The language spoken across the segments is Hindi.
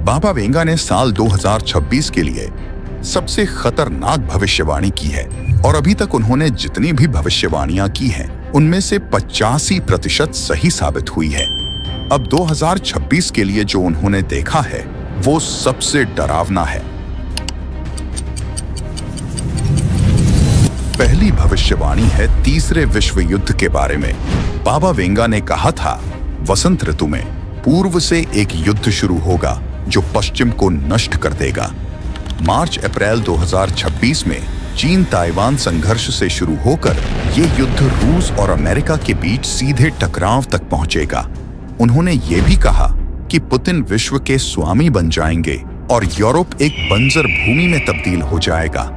बाबा वेंगा ने साल 2026 के लिए सबसे खतरनाक भविष्यवाणी की है और अभी तक उन्होंने जितनी भी भविष्यवाणियां की हैं, उनमें से 85% सही साबित हुई है। अब 2026 के लिए जो उन्होंने देखा है वो सबसे डरावना है। पहली भविष्यवाणी है तीसरे विश्व युद्ध के बारे में। बाबा वेंगा ने कहा था, वसंत ऋतु में पूर्व से एक युद्ध शुरू होगा जो पश्चिम को नष्ट कर देगा। मार्च अप्रैल 2026 में चीन ताइवान संघर्ष से शुरू होकर ये युद्ध रूस और अमेरिका के बीच सीधे टकराव तक पहुंचेगा। उन्होंने ये भी कहा कि पुतिन विश्व के स्वामी बन जाएंगे और यूरोप एक बंजर भूमि में तब्दील हो जाएगा।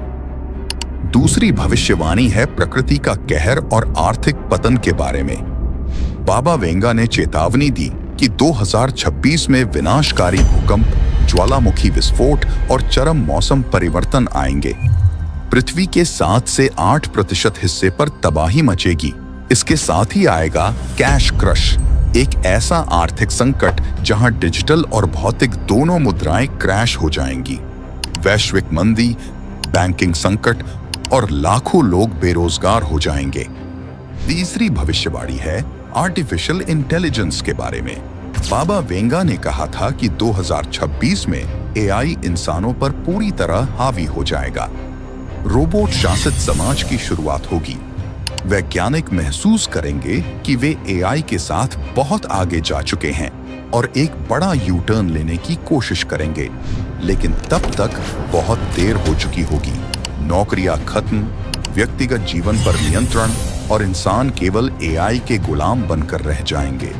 दूसरी भविष्यवाणी है प्रकृति का कहर और आर्थिक पतन के बारे में। बाबा वेंगा ने चेतावनी दी कि 2026 में विनाशकारी भूकंप, ज्वालामुखी विस्फोट और चरम मौसम परिवर्तन आएंगे। पृथ्वी के 7 से 8% हिस्से पर तबाही मचेगी। इसके साथ ही आएगा कैश क्रश, एक ऐसा आर्थिक संकट जहां डिजिटल और भौतिक दोनों मुद्राएं क्रैश हो जाएंगी। वैश्विक मंदी, बैंकिंग संकट और लाखों लोग बेरोजगार हो जाएंगे। तीसरी भविष्यवाणी है आर्टिफिशियल इंटेलिजेंस के बारे में। बाबा वेंगा ने कहा था कि 2026 में एआई इंसानों पर पूरी तरह हावी हो जाएगा। रोबोट शासित समाज की शुरुआत होगी। वैज्ञानिक महसूस करेंगे कि वे एआई के साथ बहुत आगे जा चुके हैं और एक बड़ा यू टर्न लेने की कोशिश करेंगे, लेकिन तब तक बहुत देर हो चुकी होगी। नौकरियां खत्म, व्यक्तिगत जीवन पर नियंत्रण और इंसान केवल एआई के गुलाम बनकर रह जाएंगे।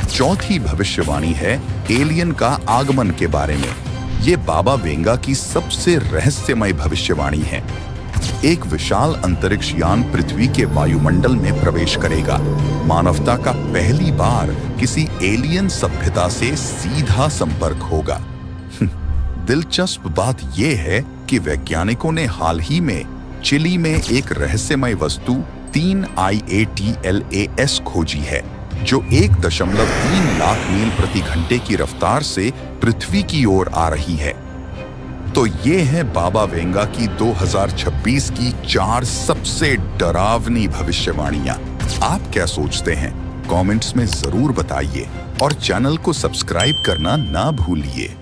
चौथी भविष्यवाणी है एलियन का आगमन के बारे में। ये बाबा वेंगा की सबसे रहस्यमय भविष्यवाणी है। एक विशाल अंतरिक्ष यान पृथ्वी के वायुमंडल में प्रवेश करेगा। मानवता का पहली बार किसी एलियन सभ्यता से सीधा संपर्क होगा। दिलचस्प बात यह है कि वैज्ञानिकों ने हाल ही में चिली में एक रहस्यमय वस्तु 3 IATLAS खोजी है, जो 1.3 लाख मील प्रति घंटे की रफ्तार से पृथ्वी की ओर आ रही है। तो ये है बाबा वेंगा की 2026 की 4 सबसे डरावनी भविष्यवाणियां। आप क्या सोचते हैं? कमेंट्स में जरूर बताइए और चैनल को सब्सक्राइब करना ना भूलिए।